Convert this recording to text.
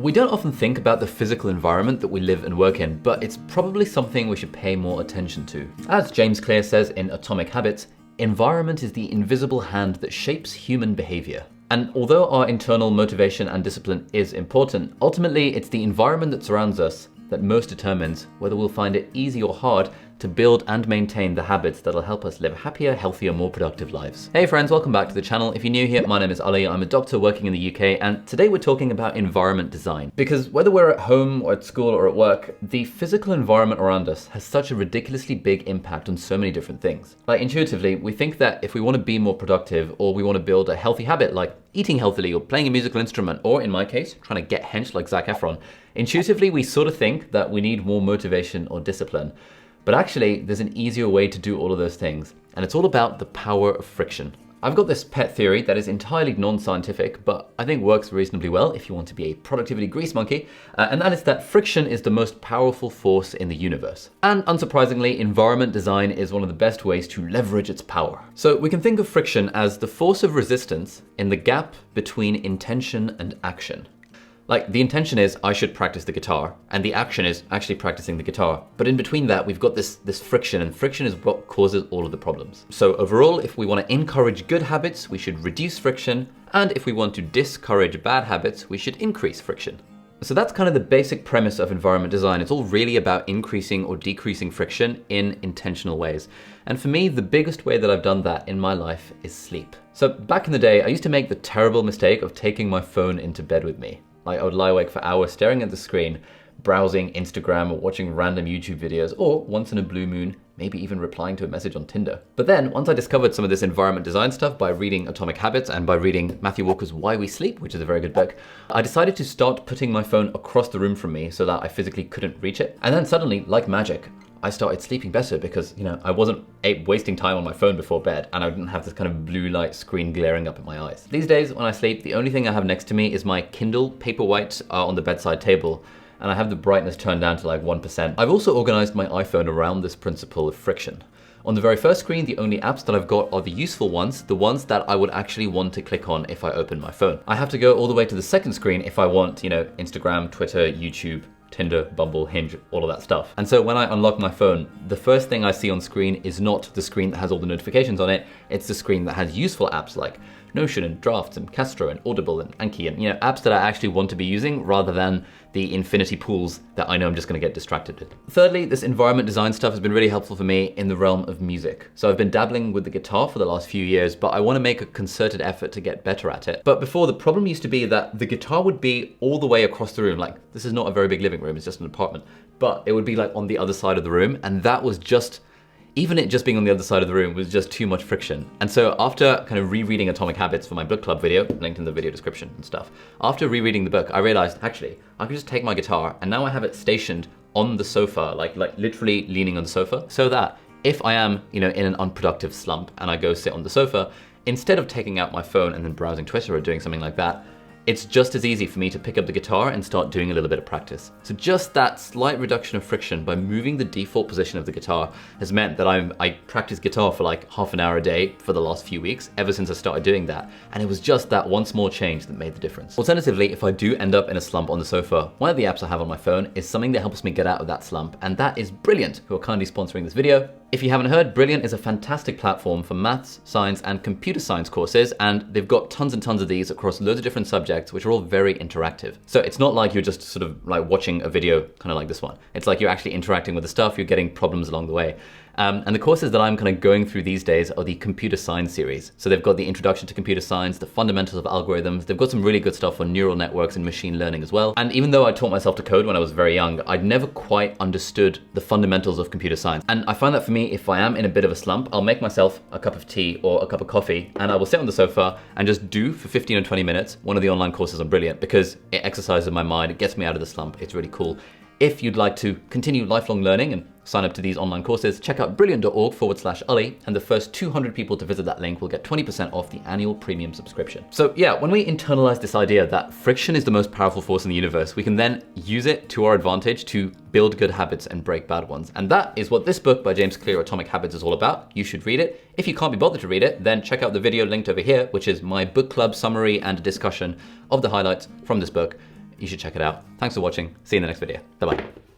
We don't often think about the physical environment that we live and work in, but it's probably something we should pay more attention to. As James Clear says in Atomic Habits, environment is the invisible hand that shapes human behavior. And although our internal motivation and discipline is important, ultimately it's the environment that surrounds us that most determines whether we'll find it easy or hard to build and maintain the habits that'll help us live happier, healthier, more productive lives. Hey friends, welcome back to the channel. If you're new here, my name is Ali. I'm a doctor working in the UK, and today we're talking about environment design. Because whether we're at home or at school or at work, the physical environment around us has such a ridiculously big impact on so many different things. Like intuitively, we think that if we want to be more productive or we want to build a healthy habit like eating healthily or playing a musical instrument, or in my case, trying to get hench like Zac Efron, intuitively we sort of think that we need more motivation or discipline. But actually, there's an easier way to do all of those things, and it's all about the power of friction. I've got this pet theory that is entirely non-scientific, but I think works reasonably well if you want to be a productivity grease monkey, and that is that friction is the most powerful force in the universe. And unsurprisingly, environment design is one of the best ways to leverage its power. So we can think of friction as the force of resistance in the gap between intention and action. Like, the intention is I should practice the guitar, and the action is actually practicing the guitar. But in between that, we've got this friction, and friction is what causes all of the problems. So overall, if we want to encourage good habits, we should reduce friction, and if we want to discourage bad habits, we should increase friction. So that's kind of the basic premise of environment design. It's all really about increasing or decreasing friction in intentional ways. And for me, the biggest way that I've done that in my life is sleep. So back in the day, I used to make the terrible mistake of taking my phone into bed with me. Like, I would lie awake for hours staring at the screen, browsing Instagram or watching random YouTube videos, or once in a blue moon, maybe even replying to a message on Tinder. But then, once I discovered some of this environment design stuff by reading Atomic Habits and by reading Matthew Walker's Why We Sleep, which is a very good book, I decided to start putting my phone across the room from me so that I physically couldn't reach it. And then suddenly, like magic, I started sleeping better because, I wasn't wasting time on my phone before bed, and I didn't have this kind of blue light screen glaring up at my eyes. These days, when I sleep, the only thing I have next to me is my Kindle Paperwhite on the bedside table, and I have the brightness turned down to like 1%. I've also organized my iPhone around this principle of friction. On the very first screen, the only apps that I've got are the useful ones, the ones that I would actually want to click on if I open my phone. I have to go all the way to the second screen if I want, Instagram, Twitter, YouTube, Tinder, Bumble, Hinge, all of that stuff. And so when I unlock my phone, the first thing I see on screen is not the screen that has all the notifications on it, it's the screen that has useful apps like Notion and Drafts and Castro and Audible and Anki and apps that I actually want to be using rather than the infinity pools that I know I'm just gonna get distracted with. Thirdly, this environment design stuff has been really helpful for me in the realm of music. So I've been dabbling with the guitar for the last few years, but I wanna make a concerted effort to get better at it. But before, the problem used to be that the guitar would be all the way across the room. Like, this is not a very big living room, it's just an apartment, but it would be like on the other side of the room, and that was just, even it just being on the other side of the room was just too much friction. And so after kind of rereading Atomic Habits for my book club video, linked in the video description and stuff, after rereading the book, I realized, actually, I could just take my guitar and now I have it stationed on the sofa, like literally leaning on the sofa, so that if I am, in an unproductive slump and I go sit on the sofa, instead of taking out my phone and then browsing Twitter or doing something like that, it's just as easy for me to pick up the guitar and start doing a little bit of practice. So just that slight reduction of friction by moving the default position of the guitar has meant that I practice guitar for like half an hour a day for the last few weeks, ever since I started doing that. And it was just that one small change that made the difference. Alternatively, if I do end up in a slump on the sofa, one of the apps I have on my phone is something that helps me get out of that slump, and that is Brilliant, who are kindly sponsoring this video. If you haven't heard, Brilliant is a fantastic platform for maths, science, and computer science courses, and they've got tons and tons of these across loads of different subjects, which are all very interactive. So it's not like you're just sort of like watching a video kind of like this one. It's like you're actually interacting with the stuff, you're getting problems along the way. And the courses that I'm kind of going through these days are the computer science series. So they've got the introduction to computer science, the fundamentals of algorithms. They've got some really good stuff on neural networks and machine learning as well. And even though I taught myself to code when I was very young, I'd never quite understood the fundamentals of computer science. And I find that for me, if I am in a bit of a slump, I'll make myself a cup of tea or a cup of coffee, and I will sit on the sofa and just do for 15 or 20 minutes one of the online courses on Brilliant, because it exercises my mind, it gets me out of the slump, it's really cool. If you'd like to continue lifelong learning and sign up to these online courses, check out brilliant.org/Ali, and the first 200 people to visit that link will get 20% off the annual premium subscription. So yeah, when we internalize this idea that friction is the most powerful force in the universe, we can then use it to our advantage to build good habits and break bad ones. And that is what this book by James Clear, Atomic Habits, is all about. You should read it. If you can't be bothered to read it, then check out the video linked over here, which is my book club summary and discussion of the highlights from this book. You should check it out. Thanks for watching. See you in the next video. Bye-bye.